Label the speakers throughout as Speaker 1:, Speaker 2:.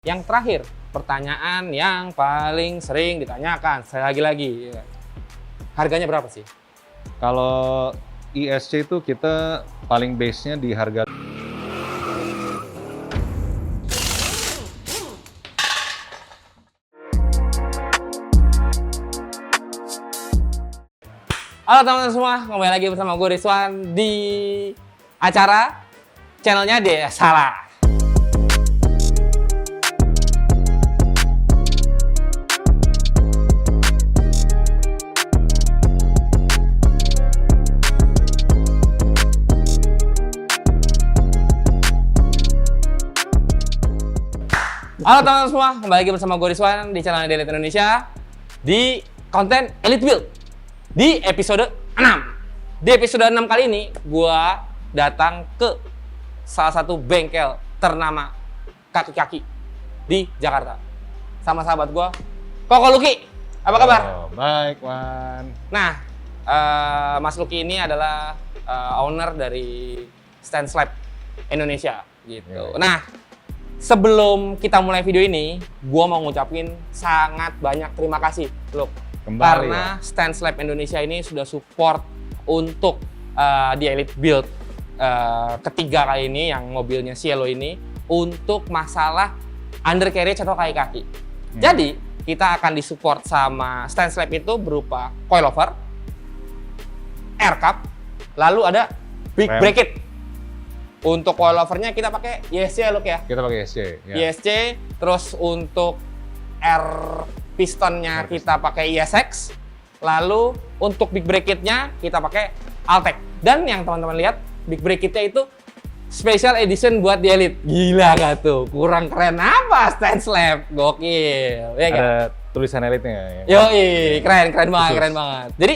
Speaker 1: Yang terakhir, pertanyaan yang paling sering ditanyakan, saya lagi-lagi, harganya berapa sih?
Speaker 2: Kalau ISC itu kita paling base-nya di harga.
Speaker 1: Halo teman-teman semua, kembali lagi bersama gue Rizwan di acara channelnya Salah. Halo teman-teman semua, kembali lagi bersama gue Rizwan di channel Elite Indonesia di konten Elite Build di episode 6. Di episode 6 kali ini, gue datang ke salah satu bengkel ternama kaki-kaki di Jakarta sama sahabat gue, Koko Luki. Apa kabar?
Speaker 2: Oh, baik, Wan.
Speaker 1: Nah, Mas Luki ini adalah owner dari Stand Slab Indonesia gitu. Nah, sebelum kita mulai video ini, gua mau ngucapin sangat banyak terima kasih, Luk.
Speaker 2: Kembali,
Speaker 1: karena Stand Slab Indonesia ini sudah support untuk di Elite Build ketiga kali ini, yang mobilnya Cielo ini, untuk masalah undercarriage atau kaki-kaki. Jadi, kita akan disupport sama Stand Slab itu berupa coilover, air cup, lalu ada big
Speaker 2: Rem.
Speaker 1: bracket. Untuk coilovernya kita pakai ISC, Luk ya.
Speaker 2: Kita pakai ISC. Ya.
Speaker 1: ISC, terus untuk air pistonnya kita pakai ISX, lalu untuk big bracketnya kita pakai Altec. Dan yang teman-teman lihat, big bracketnya itu special edition buat di Elite. Gila gak tuh? Kurang keren apa Stand Slab? Gokil, ya kan?
Speaker 2: Ada tulisan Elite-nya. Ya.
Speaker 1: Yoi, keren banget,
Speaker 2: Khusus.
Speaker 1: keren banget. Jadi,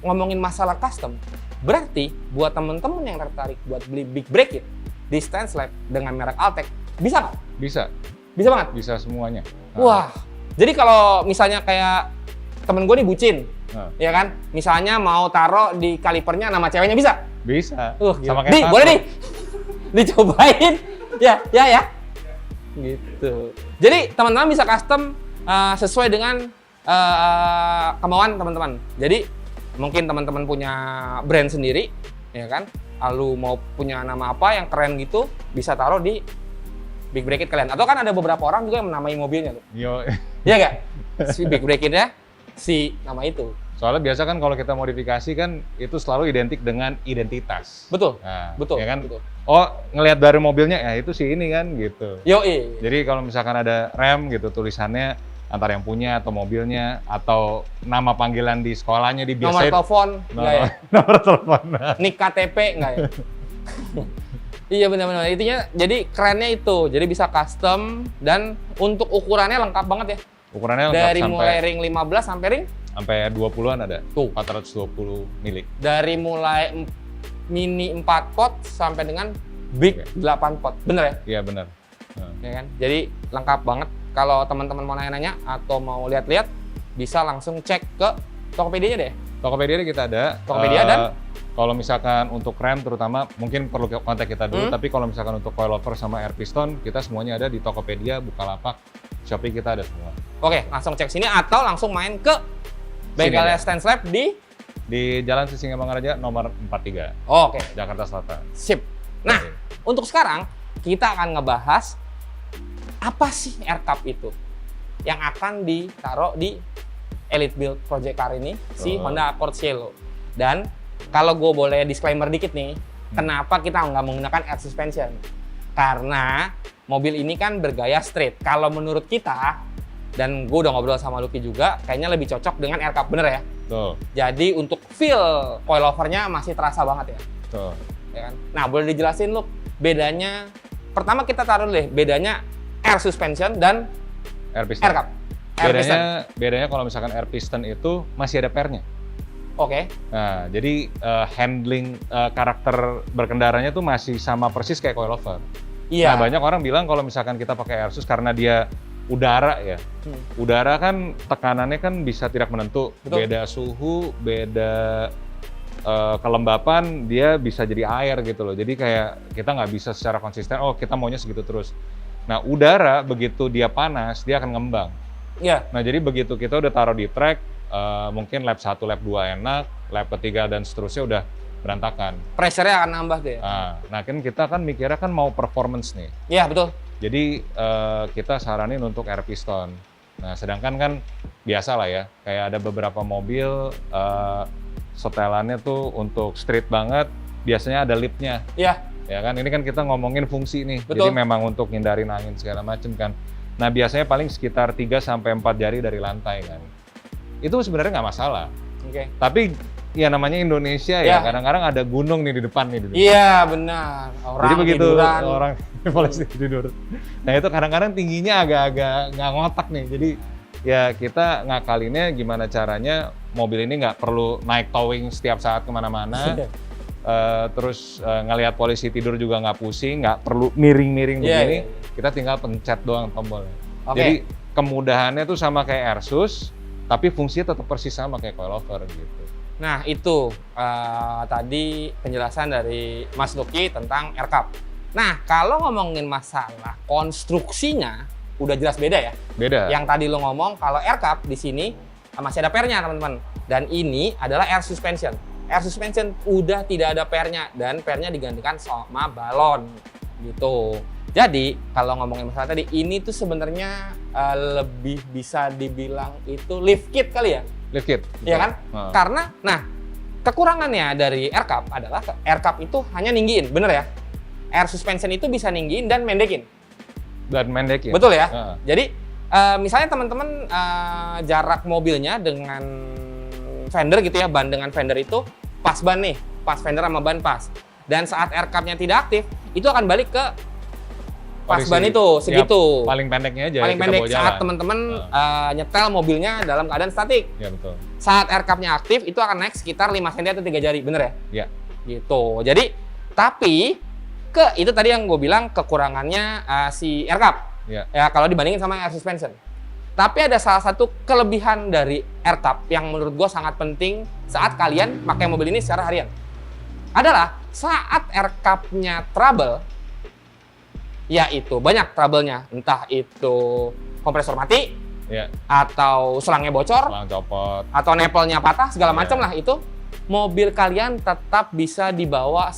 Speaker 1: ngomongin masalah custom, berarti buat temen-temen yang tertarik buat beli big bracket di Stand Slab dengan merek Altec, bisa nggak?
Speaker 2: Bisa,
Speaker 1: Bisa banget?
Speaker 2: bisa semuanya.
Speaker 1: Wah, jadi kalau misalnya kayak temen gue nih bucin,
Speaker 2: Nah,
Speaker 1: ya kan? Misalnya mau taruh di kalipernya nama ceweknya bisa?
Speaker 2: bisa.
Speaker 1: Gila.
Speaker 2: Sama kayak
Speaker 1: Nih,
Speaker 2: tato.
Speaker 1: boleh nih. Dicobain. Ya. Gitu. Jadi, teman-teman bisa custom sesuai dengan kemauan teman-teman. Jadi, mungkin teman-teman punya brand sendiri, ya kan? Lalu mau punya nama apa yang keren gitu, bisa taruh di big bracket kalian. Atau kan ada beberapa orang juga yang menamai mobilnya tuh.
Speaker 2: Yo.
Speaker 1: Iya nggak? Si big bracketnya si nama itu.
Speaker 2: Soalnya biasa kan kalau kita modifikasi kan itu selalu identik dengan identitas.
Speaker 1: Betul.
Speaker 2: Nah,
Speaker 1: Betul.
Speaker 2: Ya kan?
Speaker 1: Betul.
Speaker 2: Oh, ngelihat dari mobilnya ya itu sih ini kan gitu.
Speaker 1: Yoi.
Speaker 2: Jadi kalau misalkan ada rem gitu tulisannya antara yang punya atau mobilnya atau nama panggilan di sekolahnya di
Speaker 1: Nomor telepon nggak ya?
Speaker 2: Nomor telepon.
Speaker 1: Nik KTP nggak ya? Iya benar-benar. Intinya jadi kerennya itu. Jadi bisa custom dan untuk ukurannya lengkap banget ya.
Speaker 2: Ukurannya lengkap
Speaker 1: Dari
Speaker 2: sampai
Speaker 1: mulai ring 15 sampai ring
Speaker 2: 20-an ada.
Speaker 1: Tuh.
Speaker 2: 420 mili.
Speaker 1: dari mulai mini 4 pot sampai dengan big 8 pot. Bener ya?
Speaker 2: Iya benar. Nah,
Speaker 1: Ya kan? Jadi lengkap banget. Kalau teman-teman mau nanya-nanya atau mau lihat-lihat, bisa langsung cek ke Tokopedia-nya deh.
Speaker 2: Tokopedia kita ada.
Speaker 1: Tokopedia dan?
Speaker 2: Kalau misalkan untuk rem terutama mungkin perlu kontak kita dulu, tapi kalau misalkan untuk coilover sama air piston kita semuanya ada di Tokopedia, Bukalapak, Shopee kita ada semua.
Speaker 1: Oke, langsung cek sini atau langsung main ke bengkelnya Stand Slab di
Speaker 2: Jalan Sisingamangaraja nomor 43,
Speaker 1: Oke,
Speaker 2: Jakarta Selatan.
Speaker 1: sip. Nah,
Speaker 2: Oke.
Speaker 1: untuk sekarang kita akan ngebahas apa sih air cup itu yang akan ditaruh di Elite Build Project Car ini, si Honda Accord Cielo. Dan kalau gue boleh disclaimer dikit nih, kenapa kita nggak menggunakan air suspension? Karena mobil ini kan bergaya street. Kalau menurut kita, dan gue udah ngobrol sama Lucky juga, kayaknya lebih cocok dengan air cup, bener ya?
Speaker 2: Tuh,
Speaker 1: Jadi untuk feel coilovernya masih terasa banget ya.
Speaker 2: tuh.
Speaker 1: Ya kan? Nah, boleh dijelasin Luk, bedanya, pertama kita taruh deh, bedanya air suspension dan
Speaker 2: Air piston.
Speaker 1: air cup. Air piston.
Speaker 2: Bedanya kalau misalkan air piston itu masih ada pernya.
Speaker 1: Oke.
Speaker 2: Nah, jadi handling karakter berkendaranya tuh masih sama persis kayak coilover.
Speaker 1: Iya.
Speaker 2: Nah, banyak orang bilang kalau misalkan kita pakai air sus karena dia udara ya. Udara kan tekanannya kan bisa tidak menentu.
Speaker 1: Betul.
Speaker 2: Beda suhu, beda kelembapan, dia bisa jadi air gitu loh. Jadi kayak kita nggak bisa secara konsisten, oh kita maunya segitu terus. Nah, udara begitu dia panas, dia akan ngembang.
Speaker 1: Iya.
Speaker 2: Nah, jadi begitu kita udah taruh di track, mungkin lap 1, lap 2 enak, lap ketiga dan seterusnya udah berantakan.
Speaker 1: Pressure-nya akan nambah tuh ya.
Speaker 2: Nah, kan kita kan mikirnya kan mau performance nih.
Speaker 1: Iya, betul.
Speaker 2: Jadi kita saranin untuk air piston. Nah, sedangkan kan biasa lah ya, kayak ada beberapa mobil setelannya tuh untuk street banget, biasanya ada lipnya.
Speaker 1: Iya.
Speaker 2: Ya kan, ini kan kita ngomongin fungsi nih.
Speaker 1: Betul.
Speaker 2: Jadi memang untuk hindarin angin segala macem kan. Nah, biasanya paling sekitar 3-4 jari dari lantai kan. Itu sebenarnya nggak masalah.
Speaker 1: Oke.
Speaker 2: Tapi ya namanya Indonesia ya, kadang-kadang ada gunung nih di depan nih.
Speaker 1: Iya, benar. Orang
Speaker 2: jadi begitu
Speaker 1: tiduran.
Speaker 2: orang polisi tidur. Nah, itu kadang-kadang tingginya agak-agak nggak ngotak nih. Jadi ya kita ngakalinnya gimana caranya mobil ini nggak perlu naik towing setiap saat kemana-mana. Terus ngelihat polisi tidur juga nggak pusing, nggak perlu miring-miring begini. Kita tinggal pencet doang tombolnya. Jadi kemudahannya tuh sama kayak Airsus, tapi fungsinya tetap persis sama kayak coilover gitu.
Speaker 1: Nah, itu tadi penjelasan dari Mas Lucky tentang aircup. Nah, kalau ngomongin masalah konstruksinya, udah jelas beda ya.
Speaker 2: Beda.
Speaker 1: Yang tadi lo ngomong kalau aircup di sini masih ada pernya, teman-teman. Dan ini adalah air suspension. Air suspension udah tidak ada pernya dan pernya digantikan sama balon gitu. Jadi kalau ngomongin masalah tadi, ini tuh sebenarnya lebih bisa dibilang itu lift kit kali ya.
Speaker 2: Lift kit.
Speaker 1: Iya kan? Karena, nah kekurangannya dari aircup adalah aircup itu hanya ninggiin, bener ya? Air suspension itu bisa ninggiin dan mendekin.
Speaker 2: Dan mendekin.
Speaker 1: Betul ya? Jadi misalnya teman-teman jarak mobilnya dengan fender gitu ya, ban dengan fender itu pas ban nih, pas fender sama ban pas. Dan saat aircup-nya tidak aktif, itu akan balik ke pas ban itu, segitu.
Speaker 2: Ya, paling pendeknya aja.
Speaker 1: Paling pendek saat teman-teman nyetel mobilnya dalam keadaan statik.
Speaker 2: Ya, betul.
Speaker 1: Saat aircup-nya aktif, itu akan naik sekitar 5 cm atau 3 jari, bener ya?
Speaker 2: Iya.
Speaker 1: Gitu. Jadi, tapi itu tadi yang gue bilang kekurangannya si aircup.
Speaker 2: Ya.
Speaker 1: Ya, kalau dibandingin sama air suspension. Tapi ada salah satu kelebihan dari aircup yang menurut gue sangat penting saat kalian pakai mobil ini secara harian. Adalah saat aircup-nya trouble, yaitu banyak trouble-nya. Entah itu kompresor mati, atau selangnya bocor,
Speaker 2: selang copot,
Speaker 1: atau nepelnya patah, segala macam lah itu. Mobil kalian tetap bisa dibawa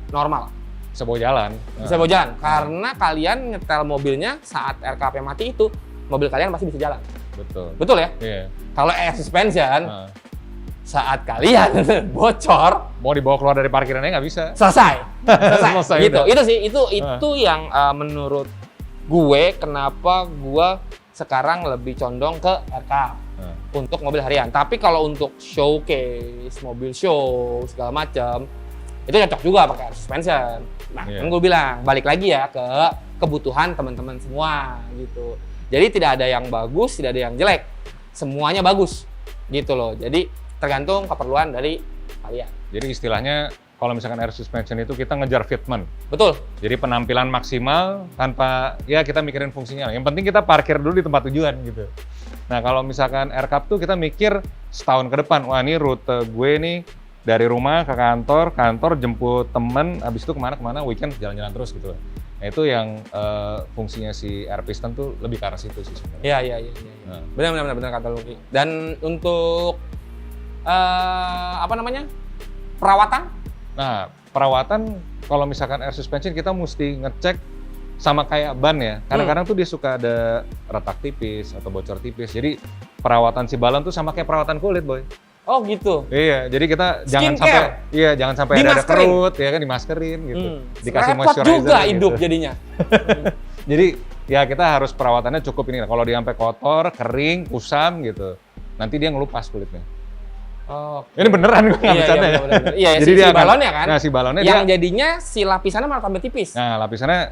Speaker 1: normal.
Speaker 2: Bisa bawa jalan.
Speaker 1: Bisa bawa jalan. Karena kalian nyetel mobilnya saat aircup-nya mati itu, mobil kalian pasti bisa jalan.
Speaker 2: Betul.
Speaker 1: Betul ya?
Speaker 2: Iya.
Speaker 1: Kalau air suspension, saat kalian bocor,
Speaker 2: mau dibawa keluar dari parkirannya nggak bisa.
Speaker 1: Selesai. Gitu.
Speaker 2: Udah.
Speaker 1: Itu sih, itu yang menurut gue kenapa gue sekarang lebih condong ke aircup untuk mobil harian. Tapi kalau untuk showcase, mobil show segala macam, itu cocok juga pakai air suspension. Nah, kan gue bilang balik lagi ya ke kebutuhan teman-teman semua gitu. Jadi tidak ada yang bagus, tidak ada yang jelek. Semuanya bagus gitu loh. Jadi tergantung keperluan dari kalian.
Speaker 2: Jadi istilahnya kalau misalkan air suspension itu kita ngejar fitment.
Speaker 1: Betul.
Speaker 2: Jadi penampilan maksimal tanpa ya kita mikirin fungsinya. Yang penting kita parkir dulu di tempat tujuan gitu. Nah, kalau misalkan aircup tuh kita mikir setahun ke depan. Wah, ini rute gue nih dari rumah ke kantor jemput temen, habis itu kemana-kemana, weekend jalan-jalan terus gitu. Nah, itu yang fungsinya si air piston tuh lebih ke arah situ sih sebenarnya.
Speaker 1: Iya. Benar kata Lucky. Dan untuk perawatan?
Speaker 2: Nah, perawatan kalau misalkan air suspension kita mesti ngecek sama kayak ban ya. Kadang-kadang tuh dia suka ada retak tipis atau bocor tipis. Jadi perawatan si balon tuh sama kayak perawatan kulit, Boy.
Speaker 1: Oh gitu.
Speaker 2: Iya, jadi kita jangan sampai ada kerut ya kan, dimaskerin gitu. Dikasih moisturizer
Speaker 1: juga
Speaker 2: gitu.
Speaker 1: hidup jadinya.
Speaker 2: Jadi ya kita harus perawatannya cukup ini. Kalau dia sampai kotor, kering, kusam gitu, nanti dia ngelupas kulitnya.
Speaker 1: Oh,
Speaker 2: ini beneran gue nggak bercanda ya.
Speaker 1: Iya,
Speaker 2: jadi
Speaker 1: si balonnya kan.
Speaker 2: Nah, si balonnya
Speaker 1: yang jadinya si lapisannya malah tambah tipis.
Speaker 2: Nah, lapisannya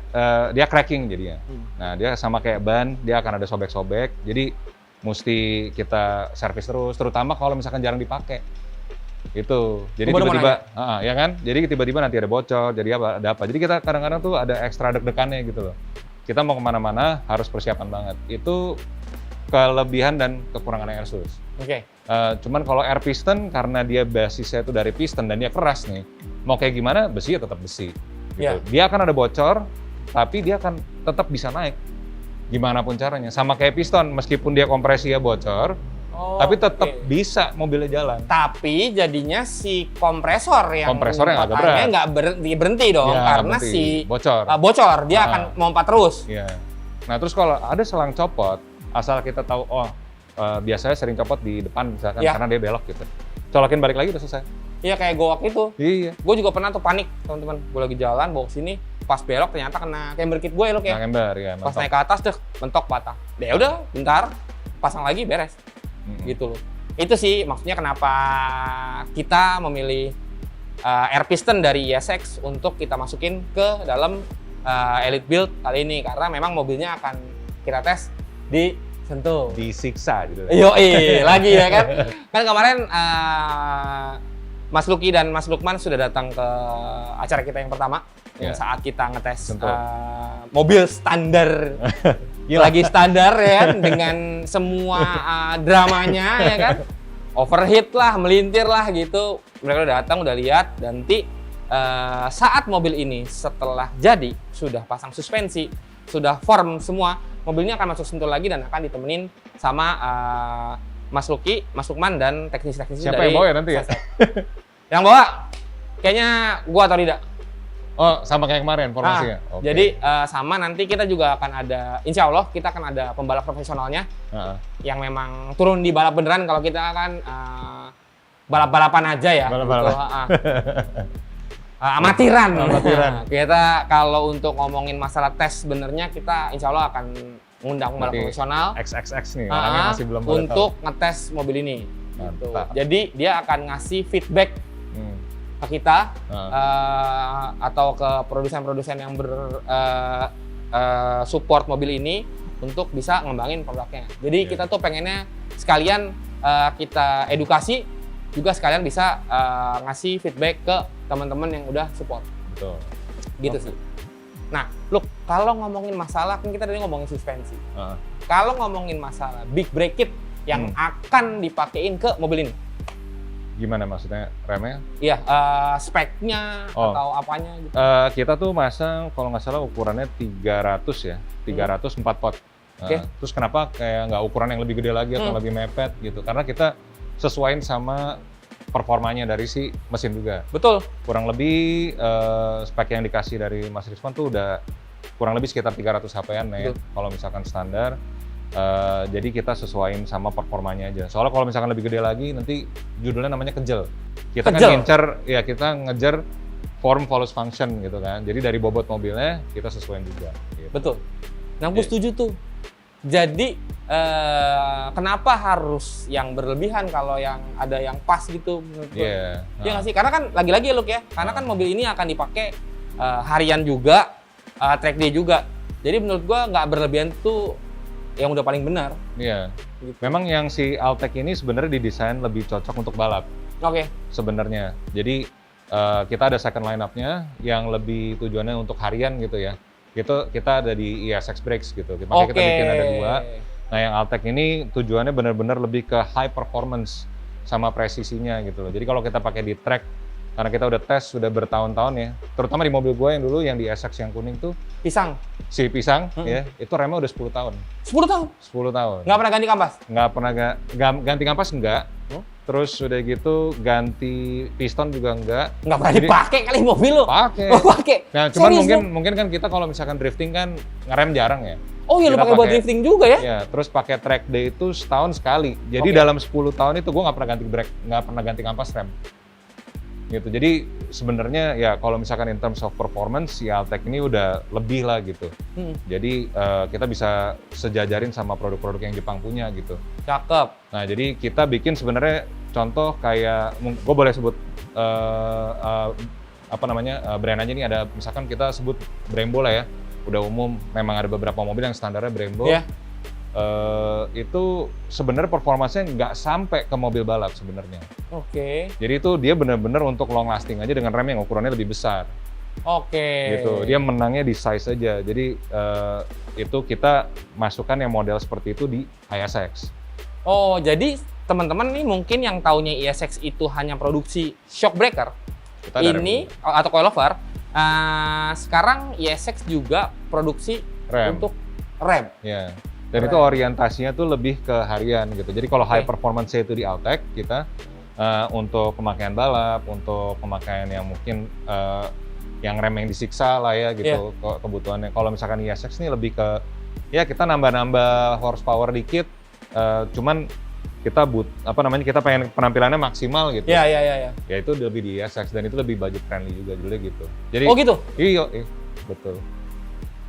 Speaker 2: dia cracking jadinya. Nah, dia sama kayak ban, dia akan ada sobek-sobek. Jadi mesti kita servis terus, terutama kalau misalkan jarang dipakai. Itu. Jadi tiba-tiba, ya kan? Jadi tiba-tiba nanti ada bocor, jadi ada apa. Jadi kita kadang-kadang tuh ada ekstra deg-degannya gitu loh. Kita mau kemana-mana harus persiapan banget. Itu kelebihan dan kekurangan Airsus.
Speaker 1: Oke.
Speaker 2: Cuman kalau air piston karena dia basisnya itu dari piston dan dia keras nih, mau kayak gimana besi ya tetap besi. Gitu. Dia akan ada bocor, tapi dia akan tetap bisa naik gimana pun caranya. Sama kayak piston, meskipun dia kompresinya bocor, tapi tetap bisa mobilnya jalan.
Speaker 1: Tapi jadinya si kompresor yang
Speaker 2: agak berat,
Speaker 1: nggak berhenti dong,
Speaker 2: ya,
Speaker 1: karena si
Speaker 2: bocor,
Speaker 1: dia akan memompa terus.
Speaker 2: Ya. Nah terus kalau ada selang copot, asal kita tahu biasanya sering copot di depan misalkan karena dia belok gitu, colokin balik lagi udah selesai.
Speaker 1: Iya kayak gowak itu.
Speaker 2: Iya.
Speaker 1: Gue juga pernah tuh panik teman-teman, gue lagi jalan bawa sini, pas belok ternyata kena camber kit gue ya lo kayak.
Speaker 2: Camber ya.
Speaker 1: Pas naik ke atas deh, mentok patah. Ya udah, bentar, pasang lagi beres. Gitu loh. Itu sih maksudnya kenapa kita memilih air piston dari ESX untuk kita masukin ke dalam Elite Build kali ini, karena memang mobilnya akan kita tes di Sentul.
Speaker 2: Disiksa gitu.
Speaker 1: Lagi ya kan. Kan kemarin Mas Lucky dan Mas Lukman sudah datang ke acara kita yang pertama yang saat kita ngetes mobil standar. Lagi standar ya kan, dengan semua dramanya ya kan, overheat lah, melintir lah gitu. Mereka udah datang, udah lihat, dan nanti saat mobil ini setelah jadi, sudah pasang suspensi, sudah form semua, mobilnya akan masuk Sentul lagi dan akan ditemenin sama Mas Lucky, Mas Lukman, dan teknisi-teknisi
Speaker 2: dari... Siapa yang bawa ya nanti ya?
Speaker 1: Yang bawa? Kayaknya gua atau tidak.
Speaker 2: Oh, sama kayak kemarin formasinya.
Speaker 1: Jadi sama nanti kita juga akan ada, insya Allah kita akan ada pembalap profesionalnya yang memang turun di balap beneran. Kalau kita kan balap-balapan aja ya. Amatiran. Kita kalau untuk ngomongin masalah tes sebenarnya kita insya Allah akan mengundang pembalap profesional.
Speaker 2: XXX nih, orangnya masih belum
Speaker 1: untuk ngetes mobil ini. Gitu. Jadi dia akan ngasih feedback ke kita atau ke produsen-produsen yang support mobil ini untuk bisa ngembangin produknya. Jadi kita tuh pengennya sekalian kita edukasi, juga sekalian bisa ngasih feedback ke teman-teman yang udah support.
Speaker 2: Betul.
Speaker 1: Gitu sih. Nah, look, kalau ngomongin masalah, kan kita tadi ngomongin suspensi. Kalau ngomongin masalah big brake kit yang akan dipakein ke mobil ini,
Speaker 2: gimana maksudnya, remnya?
Speaker 1: Iya, speknya atau apanya gitu.
Speaker 2: Kita tuh masang kalau nggak salah ukurannya 300 ya, 300 4 pot. Terus kenapa kayak nggak ukuran yang lebih gede lagi atau lebih mepet gitu? Karena kita sesuaiin sama performanya dari si mesin juga.
Speaker 1: Betul.
Speaker 2: Kurang lebih spek yang dikasih dari Mas Rizwan tuh udah kurang lebih sekitar 300 HP-an ya, kalau misalkan standar. Jadi kita sesuaiin sama performanya aja. Soalnya kalau misalkan lebih gede lagi, nanti judulnya namanya kejel. Kita kan kita ngejar form follows function gitu kan. Jadi dari bobot mobilnya kita sesuaiin juga. Gitu.
Speaker 1: Betul. Nah, aku setuju tuh. Jadi kenapa harus yang berlebihan kalau yang ada yang pas gitu menurut gue? Iya nggak sih? Karena kan lagi-lagi look ya. Karena kan mobil ini akan dipakai harian juga, track day juga. Jadi menurut gue nggak berlebihan tuh yang udah paling benar.
Speaker 2: Iya. Gitu. Memang yang si Altec ini sebenarnya didesain lebih cocok untuk balap. Sebenarnya. Jadi kita ada second line-up-nya yang lebih tujuannya untuk harian gitu ya. Gitu kita ada di ESX Brakes gitu. Makanya kita bikin ada 2. Nah, yang Altec ini tujuannya benar-benar lebih ke high performance sama presisinya gitu loh. Jadi kalau kita pakai di track, karena kita udah tes sudah bertahun-tahun ya, terutama di mobil gue yang dulu yang di ESX yang kuning tuh Pisang ya, itu remnya udah 10 tahun.
Speaker 1: 10 tahun?
Speaker 2: 10 tahun.
Speaker 1: Nggak pernah ganti kampas?
Speaker 2: Nggak pernah ganti kampas, enggak. Terus udah gitu ganti piston juga enggak.
Speaker 1: Nggak pernah dipakai kali mobil lo?
Speaker 2: Pakai. Nah, cuman mungkin kan kita kalau misalkan drifting kan ngerem jarang ya.
Speaker 1: Oh iya, lu pakai buat drifting juga ya?
Speaker 2: Iya, terus pakai track day itu setahun sekali. Jadi dalam 10 tahun itu gue nggak pernah ganti brake, nggak pernah ganti kampas rem. Gitu. Jadi sebenarnya ya kalau misalkan in terms of performance, si Altec ini udah lebih lah gitu. Jadi kita bisa sejajarin sama produk-produk yang Jepang punya gitu.
Speaker 1: Cakep.
Speaker 2: Nah, jadi kita bikin sebenarnya contoh kayak, gue boleh sebut brand aja nih, ada misalkan kita sebut Brembo lah ya. Udah umum, memang ada beberapa mobil yang standarnya Brembo. Itu sebenarnya performanya nggak sampai ke mobil balap sebenarnya. Jadi itu dia benar-benar untuk long lasting aja dengan rem yang ukurannya lebih besar. Gitu. Dia menangnya di size aja. Jadi itu kita masukkan yang model seperti itu di ISX.
Speaker 1: Oh, jadi teman-teman nih mungkin yang taunya ISX itu hanya produksi shock breaker ini atau coilover. Sekarang ESX juga produksi
Speaker 2: Rem.
Speaker 1: untuk rem.
Speaker 2: Ya. Dan
Speaker 1: Rem.
Speaker 2: itu orientasinya tuh lebih ke harian gitu. Jadi kalau
Speaker 1: Oke.
Speaker 2: high performance itu di Altec kita untuk pemakaian balap, untuk pemakaian yang mungkin yang rem yang disiksa lah ya gitu kebutuhannya. Kalau misalkan ESX ini lebih ke ya kita nambah-nambah horsepower dikit, cuman kita kita pengen penampilannya maksimal gitu.
Speaker 1: Iya.
Speaker 2: Ya itu lebih di ESX dan itu lebih budget friendly juga jadinya gitu. Jadi
Speaker 1: Oh gitu?
Speaker 2: iya, betul.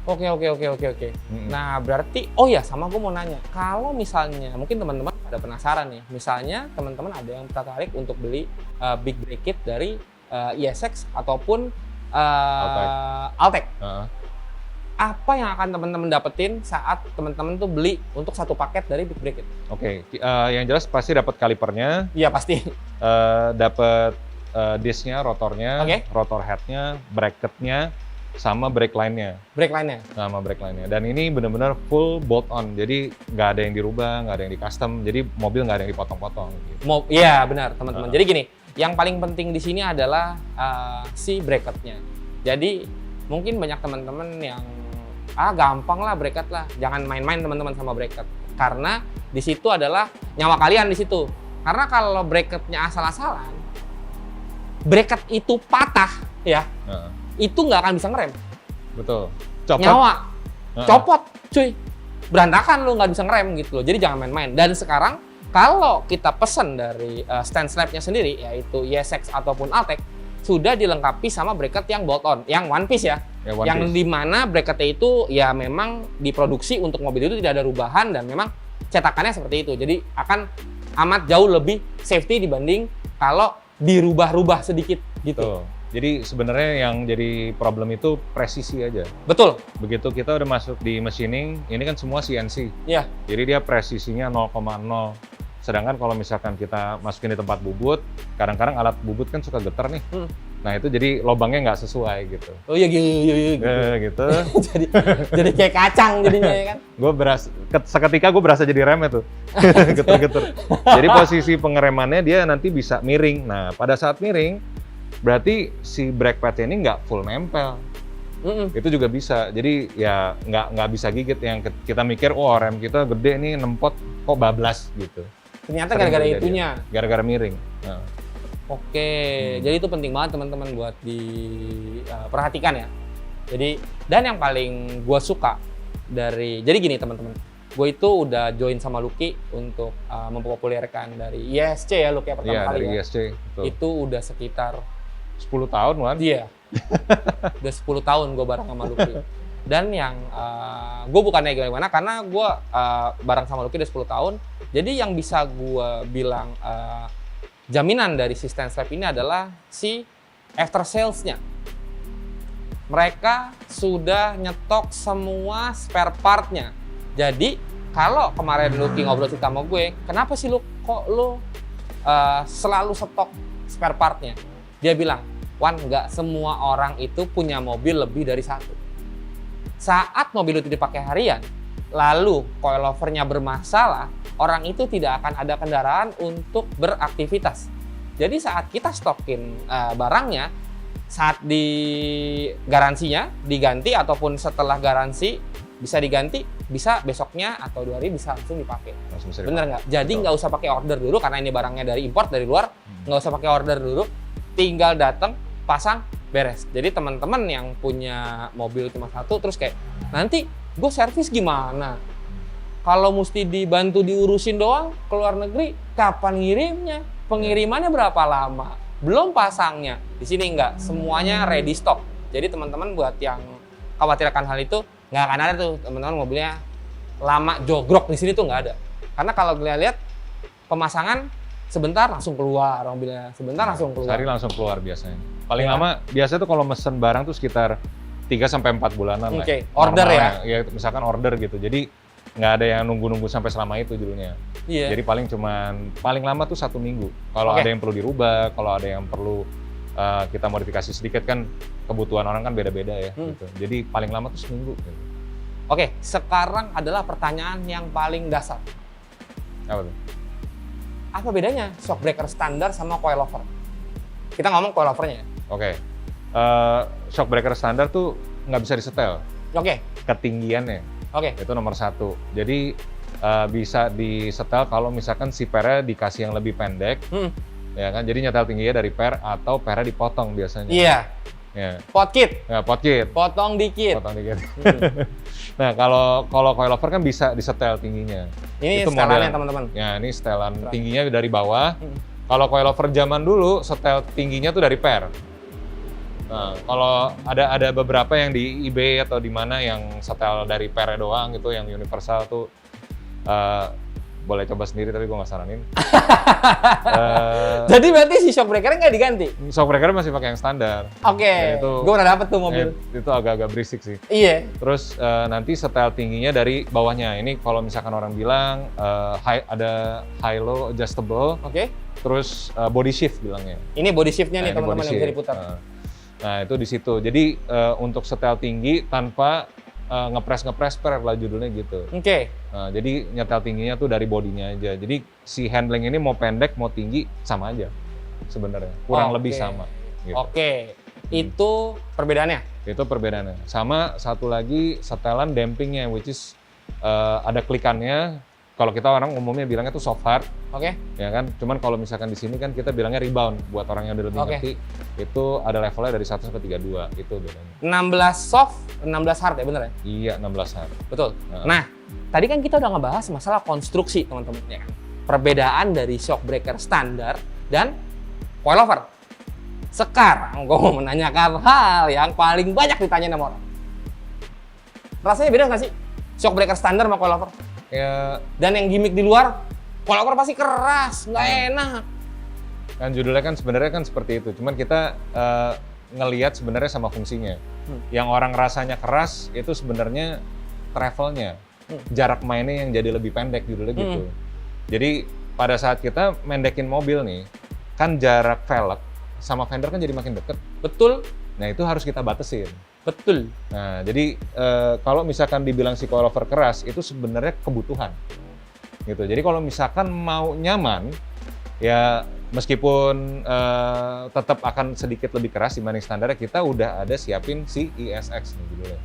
Speaker 1: Oke. Nah berarti, oh ya sama gue mau nanya, kalau misalnya mungkin teman-teman ada penasaran nih, misalnya teman-teman ada yang tertarik untuk beli big brake kit dari ESX ataupun Altec. Apa yang akan teman-teman dapetin saat teman-teman tuh beli untuk satu paket dari big brake kit?
Speaker 2: Oke, yang jelas pasti dapat kalipernya,
Speaker 1: Iya pasti.
Speaker 2: dapat disknya, rotornya,
Speaker 1: Oke.
Speaker 2: rotor headnya, bracketnya, sama brake line-nya.
Speaker 1: Brake line-nya.
Speaker 2: Sama brake line-nya. Dan ini benar-benar full bolt on, jadi nggak ada yang dirubah, nggak ada yang di custom, jadi mobil nggak ada yang dipotong-potong. Gitu.
Speaker 1: Iya benar teman-teman. Jadi gini, yang paling penting di sini adalah si bracketnya. Jadi mungkin banyak teman-teman yang gampang lah bracket lah, jangan main-main teman-teman sama bracket. Karena di situ adalah nyawa kalian di situ. Karena kalau bracketnya asal-asalan, bracket itu patah ya, itu nggak akan bisa ngerem.
Speaker 2: Betul. Copot.
Speaker 1: Nyawa, copot, cuy. Berantakan lu nggak bisa ngerem gitu loh. Jadi jangan main-main. Dan sekarang kalau kita pesen dari stand slab-nya sendiri, yaitu ESX ataupun Altec, sudah dilengkapi sama bracket yang bolt on, yang one piece ya. Yang dimana bracketnya itu ya memang diproduksi untuk mobil itu tidak ada rubahan dan memang cetakannya seperti itu. Jadi akan amat jauh lebih safety dibanding kalau dirubah-rubah sedikit gitu.
Speaker 2: Tuh. Jadi sebenarnya yang jadi problem itu presisi aja.
Speaker 1: Betul.
Speaker 2: Begitu kita udah masuk di machining, ini kan semua CNC.
Speaker 1: Iya.
Speaker 2: Jadi dia presisinya 0,0. Sedangkan kalau misalkan kita masukin di tempat bubut, kadang-kadang alat bubut kan suka getar nih. Nah itu jadi lubangnya nggak sesuai gitu.
Speaker 1: Oh iya gitu.
Speaker 2: Gitu.
Speaker 1: jadi kayak kacang jadinya ya kan.
Speaker 2: Seketika gue berasa jadi remnya tuh. Geter-geter. Jadi posisi pengeremannya dia nanti bisa miring. Nah pada saat miring, berarti si brake pad ini nggak full nempel. Itu juga bisa. Jadi ya nggak bisa gigit. Yang kita mikir, rem kita gede nih, nempot kok bablas gitu.
Speaker 1: Ternyata gara-gara itunya.
Speaker 2: Gara-gara miring. Nah.
Speaker 1: Oke, jadi itu penting banget teman-teman buat diperhatikan ya. Jadi, dan yang paling gue suka jadi gini teman-teman, gue itu udah join sama Lucky untuk mempopulerkan dari ISC ya, Lucky pertama kali
Speaker 2: dari
Speaker 1: ya.
Speaker 2: ISC, betul.
Speaker 1: Itu udah sekitar
Speaker 2: 10 tahun kan?
Speaker 1: Iya, udah 10 tahun gue bareng sama Lucky. Dan yang gue bukannya gimana, karena gue bareng sama Lucky udah 10 tahun. Jadi yang bisa gue bilang jaminan dari si stand slab ini adalah si after sales-nya. Mereka sudah nyetok semua spare part-nya. Jadi kalau kemarin Lucky ngobrol cerita sama gue, kenapa sih kok lu selalu stok spare part-nya? Dia bilang, Wan, nggak semua orang itu punya mobil lebih dari satu. Saat mobil itu dipakai harian, lalu coilover-nya bermasalah, orang itu tidak akan ada kendaraan untuk beraktivitas. Jadi saat kita stokin barangnya, saat di garansinya diganti ataupun setelah garansi bisa diganti, bisa besoknya atau 2 hari bisa langsung dipakai. Bener nggak? Jadi nggak usah pakai order dulu karena ini barangnya dari import dari luar, nggak usah pakai order dulu, tinggal datang pasang beres. Jadi teman-teman yang punya mobil cuma satu terus kayak nanti gue servis gimana? Kalau mesti dibantu diurusin doang ke luar negeri, kapan ngirimnya? Pengirimannya berapa lama? Belum pasangnya. Di sini enggak, semuanya ready stock. Jadi teman-teman buat yang khawatir akan hal itu, nggak akan ada tuh teman-teman mobilnya lama jogrok di sini tuh nggak ada. Karena kalau kalian lihat pemasangan sebentar langsung keluar mobilnya, sebentar langsung keluar.
Speaker 2: Sehari langsung keluar biasanya. Paling lama biasanya tuh kalau mesen barang tuh sekitar 3-4 bulanan lah.
Speaker 1: Oke, order ya?
Speaker 2: Ya misalkan order gitu. Jadi nggak ada yang nunggu-nunggu sampai selama itu judulnya.
Speaker 1: Iya.
Speaker 2: Jadi paling lama tuh 1 minggu. Kalau ada yang perlu dirubah, kalau ada yang perlu kita modifikasi sedikit kan kebutuhan orang kan beda-beda ya. Gitu. Jadi paling lama tuh seminggu. Gitu.
Speaker 1: Oke, sekarang adalah pertanyaan yang paling dasar.
Speaker 2: Apa tuh?
Speaker 1: Apa bedanya shock breaker standar sama coilover? Kita ngomong coilovernya ya.
Speaker 2: Oke. shock breaker standar tuh nggak bisa disetel
Speaker 1: Oke.
Speaker 2: ketinggiannya.
Speaker 1: Oke.
Speaker 2: Itu nomor satu. Jadi bisa disetel kalau misalkan si pernya dikasih yang lebih pendek, ya kan? Jadi nyetel tingginya dari per atau pernya dipotong biasanya.
Speaker 1: Iya.
Speaker 2: Ya.
Speaker 1: Pot kit.
Speaker 2: Ya, pot kit.
Speaker 1: Potong dikit.
Speaker 2: Potong dikit. Nah, kalau coilover kan bisa disetel tingginya.
Speaker 1: Ini
Speaker 2: Itu
Speaker 1: setelannya
Speaker 2: model.
Speaker 1: teman-teman.
Speaker 2: Ya, ini setelan tingginya dari bawah. Kalau coilover zaman dulu setel tingginya tuh dari per. Nah, kalau ada beberapa yang di eBay atau di mana yang setel dari per doang gitu, yang universal tuh boleh coba sendiri tapi gue nggak saranin.
Speaker 1: Jadi berarti si shock breaker nggak diganti?
Speaker 2: Shock breaker masih pakai yang standar.
Speaker 1: Oke.
Speaker 2: Ya, itu-
Speaker 1: Gue pernah dapet tuh mobil.
Speaker 2: Itu agak-agak berisik sih.
Speaker 1: Iya.
Speaker 2: Terus nanti setel tingginya dari bawahnya. Ini kalau misalkan orang bilang ada high low adjustable,
Speaker 1: Oke.
Speaker 2: terus body shift bilangnya.
Speaker 1: Ini body shiftnya nih
Speaker 2: Nah, ini
Speaker 1: teman-teman
Speaker 2: body
Speaker 1: yang bisa
Speaker 2: shift.
Speaker 1: diputar.
Speaker 2: Nah, itu di situ. Jadi untuk setel tinggi tanpa ngepres per lah judulnya gitu.
Speaker 1: Oke.
Speaker 2: Nah, jadi nyetel tingginya tuh dari bodinya aja. Jadi si handling ini mau pendek mau tinggi sama aja sebenarnya. Kurang
Speaker 1: Oke.
Speaker 2: lebih sama. Gitu.
Speaker 1: Oke. Itu perbedaannya.
Speaker 2: Itu perbedaannya. Sama satu lagi setelan dampingnya, which is ada klikannya. Kalau kita orang umumnya bilangnya tuh soft hard,
Speaker 1: Oke.
Speaker 2: ya kan. Cuman kalau misalkan di sini kan kita bilangnya rebound. Buat orang yang udah lebih
Speaker 1: Oke.
Speaker 2: ngerti, itu ada levelnya dari 1 sampai 32. Itu bedanya.
Speaker 1: 16 soft, 16 hard ya bener ya?
Speaker 2: Iya, 16 hard.
Speaker 1: Betul.
Speaker 2: Nah.
Speaker 1: Nah, tadi kan kita udah ngebahas masalah konstruksi teman-teman ya kan. Perbedaan dari shock breaker standar dan coilover. Sekarang gue mau menanyakan hal yang paling banyak ditanyain sama orang. Rasanya beda nggak sih shock breaker standar sama coilover?
Speaker 2: Ya,
Speaker 1: Dan yang gimmick di luar, coilover pasti keras, nggak enak.
Speaker 2: kan judulnya kan sebenarnya kan seperti itu. Cuman kita ngelihat sebenarnya sama fungsinya. Yang orang rasanya keras itu sebenarnya travelnya, jarak mainnya yang jadi lebih pendek judulnya gitu. Jadi pada saat kita mendekin mobil nih, kan jarak velg sama fender kan jadi makin deket.
Speaker 1: Betul,
Speaker 2: Nah itu harus kita batasin.
Speaker 1: betul.
Speaker 2: Nah jadi kalau misalkan dibilang si coilover keras itu sebenarnya kebutuhan. Gitu. Jadi kalau misalkan mau nyaman, ya meskipun tetap akan sedikit lebih keras dibanding standarnya, kita udah ada siapin si ESX nih judulnya.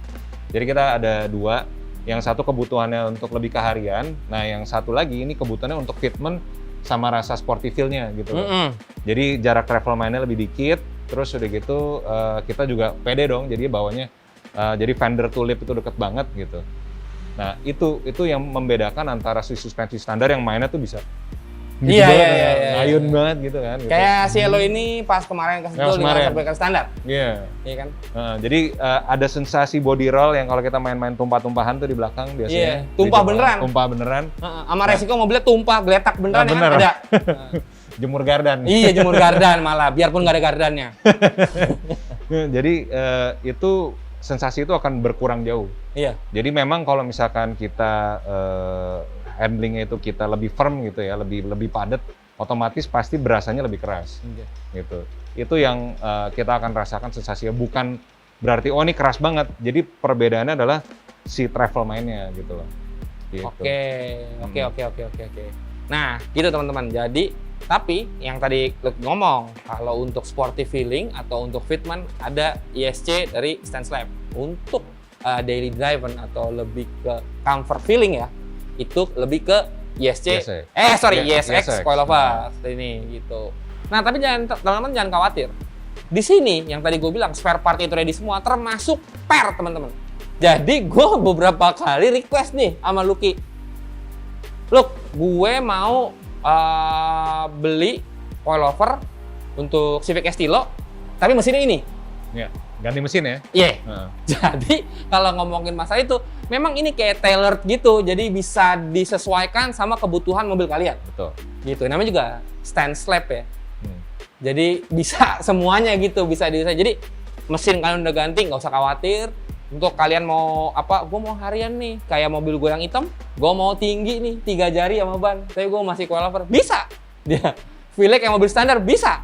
Speaker 2: Jadi kita ada dua, yang satu kebutuhannya untuk lebih keharian, nah yang satu lagi ini kebutuhannya untuk fitment sama rasa sporty feel-nya gitu. Jadi jarak travel mainnya lebih dikit, terus udah gitu kita juga pede dong, jadi bawahnya jadi fender to lip itu deket banget gitu. Nah itu yang membedakan antara suspensi standar yang mainnya tuh bisa
Speaker 1: Iya,
Speaker 2: banget,
Speaker 1: iya,
Speaker 2: ngayun banget gitu kan. Gitu.
Speaker 1: Kayak si Elo ini pas kemarin ke sentul dengan
Speaker 2: kemarin.
Speaker 1: shock breaker standar.
Speaker 2: Iya.
Speaker 1: Iya kan?
Speaker 2: Jadi ada sensasi body roll yang kalau kita main-main tumpah-tumpahan tuh di belakang biasanya.
Speaker 1: Iya, tumpah
Speaker 2: Di Jepang,
Speaker 1: beneran.
Speaker 2: Tumpah beneran.
Speaker 1: Sama resiko mobilnya tumpah, geletak beneran
Speaker 2: Nah,
Speaker 1: ya kan?
Speaker 2: bener.
Speaker 1: Ada.
Speaker 2: Jemur gardan.
Speaker 1: Iya, jemur gardan malah, biarpun nggak ada gardannya.
Speaker 2: Jadi itu sensasi itu akan berkurang jauh.
Speaker 1: Iya.
Speaker 2: Jadi memang kalau misalkan kita handlingnya itu kita lebih firm gitu ya, lebih padat, otomatis pasti berasanya lebih keras. Gitu. Itu yang kita akan rasakan sensasinya, bukan berarti oh ini keras banget. Jadi perbedaannya adalah si travel mainnya gitu loh. Gitu.
Speaker 1: Oke. Nah, gitu teman-teman. Jadi, tapi yang tadi lu ngomong, kalau untuk sporty feeling atau untuk fitment ada ISC dari Stance Lab. Untuk daily driven atau lebih ke comfort feeling ya, itu lebih ke ISC. ISX coilover ini gitu. Nah, tapi teman-teman jangan khawatir. Di sini yang tadi gue bilang spare part itu ready semua, termasuk per teman-teman. Jadi gue beberapa kali request nih sama Lucky. Look, gue mau beli coilover untuk Civic Estilo, tapi mesinnya ini.
Speaker 2: Ya, ganti mesin ya.
Speaker 1: Iya.
Speaker 2: Nah.
Speaker 1: Jadi kalau ngomongin masalah itu, memang ini kayak tailored gitu, jadi bisa disesuaikan sama kebutuhan mobil kalian.
Speaker 2: Betul.
Speaker 1: Gitu. Namanya juga Stance Lab ya. Jadi bisa semuanya gitu, bisa didesain. Jadi mesin kalian udah ganti, nggak usah khawatir. Untuk kalian mau apa? Gue mau harian nih, kayak mobil gue yang hitam. Gue mau tinggi nih, 3 jari sama ban. Tapi gue masih coilover, bisa. Dia feel kayak mobil standar, bisa.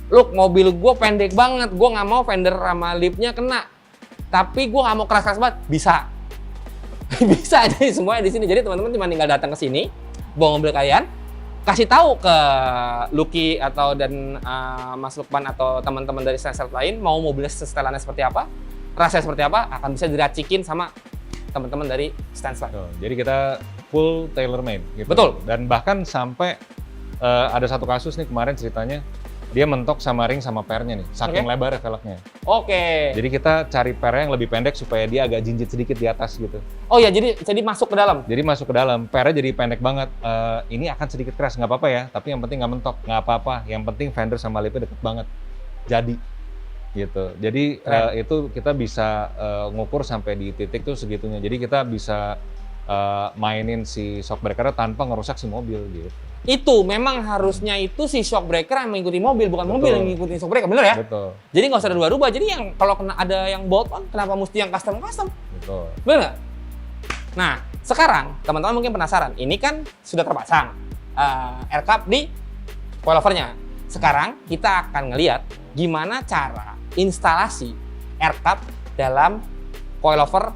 Speaker 1: Look, mobil gue pendek banget, gue nggak mau fender sama lipnya kena. Tapi gue nggak mau keras-keras banget, bisa. Bisa, jadi semuanya di sini. Jadi teman-teman cuma tinggal datang ke sini, bawa mobil kalian, kasih tahu ke Lucky atau dan Mas Lukman atau teman-teman dari stand lain mau mobilnya setelannya seperti apa, rasanya seperti apa, akan bisa diracikin sama teman-teman dari stand lain.
Speaker 2: Jadi kita full tailor made gitu.
Speaker 1: Betul.
Speaker 2: Dan bahkan sampai ada satu kasus nih kemarin ceritanya, dia mentok sama ring sama pernya nih, saking lebarnya velgnya.
Speaker 1: Oke.
Speaker 2: Jadi kita cari pernya yang lebih pendek supaya dia agak jinjit sedikit di atas gitu.
Speaker 1: Oh ya, jadi masuk ke dalam.
Speaker 2: Jadi masuk ke dalam, pernya jadi pendek banget. Ini akan sedikit keras, nggak apa-apa ya, tapi yang penting nggak mentok, nggak apa-apa. Yang penting fender sama lipnya deket banget. Jadi gitu. Jadi itu kita bisa ngukur sampai di titik tuh segitunya. Jadi kita bisa mainin si shock breaker tanpa ngerusak si mobil gitu.
Speaker 1: Itu memang harusnya itu si shock breaker yang mengikuti mobil, bukan mobil yang mengikuti shock breaker, bener ya?
Speaker 2: Betul.
Speaker 1: Jadi nggak usah rubah-rubah. Jadi yang kalau ada yang bolt on, kenapa mesti yang custom?
Speaker 2: Betul.
Speaker 1: Bener nggak? Nah, sekarang teman-teman mungkin penasaran. Ini kan sudah terpasang air cup di coilovernya. Sekarang kita akan ngelihat gimana cara instalasi air cup dalam coilover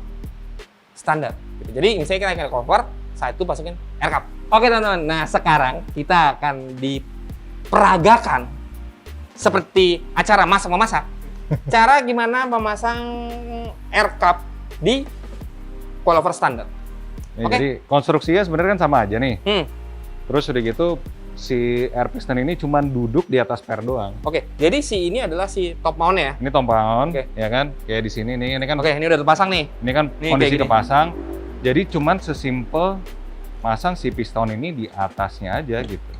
Speaker 1: standar. Jadi misalnya kita coilover, saat itu masukin air cup. Oke teman-teman, nah sekarang kita akan diperagakan seperti acara masak-memasak. Cara gimana memasang air cup di coilover standar.
Speaker 2: Ya, jadi konstruksinya sebenarnya kan sama aja nih. Terus udah gitu si air piston ini cuma duduk di atas per doang.
Speaker 1: Oke, jadi ini adalah si top mount ya?
Speaker 2: Ini top mount, ya kan? Kayak di sini nih, ini kan.
Speaker 1: Oke, ini udah terpasang nih.
Speaker 2: Ini kan kondisi kepasang. Jadi cuman sesimpel masang si piston ini di atasnya aja gitu.